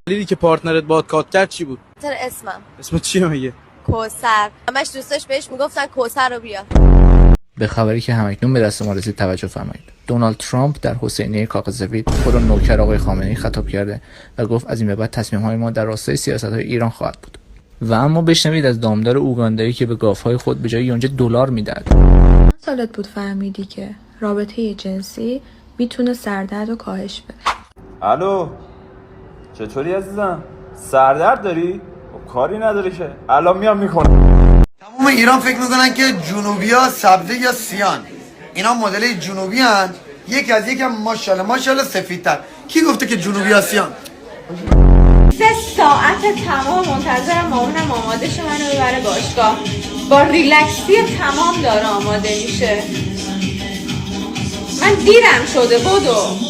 دلیلی که پارتنرت باهات کات کرد چی بود؟ اسمت چیه مگه؟ کوثر. همش دوستاش بهش میگفتن کوثر رو بیا. به خبری که همکنون به دست ما رسید توجه فرمایید. دونالد ترامپ در حسینیه کاخ سفید خود را نوکر آقای خامنه‌ای خطاب کرده و گفت از این به بعد تصمیم‌های ما در راستای سیاست‌های ایران خواهد بود. و اما بشنوید از دامدار اوگاندایی که به گاوهای خود به جای یونجه دلار میداد. سالت بود فهمیدی که رابطه جنسی میتونه سردرد رو کاهش بده؟ الو چطوری عزیزم؟ سردرد داری؟ کاری نداره که الان میام میکنم. تمام ایران فکر میکنن که جنوبیا سبزه یا سیان، اینا مدل جنوبی هن، یک از یک هم ماشاءالله سفیدتر. کی گفته که جنوبی ها سیان؟ 3 ساعت تمام منتظرم مامانم آماده شه منو ببره باشگاه. با ریلکسی تمام داره آماده میشه. من دیرم شده بدو.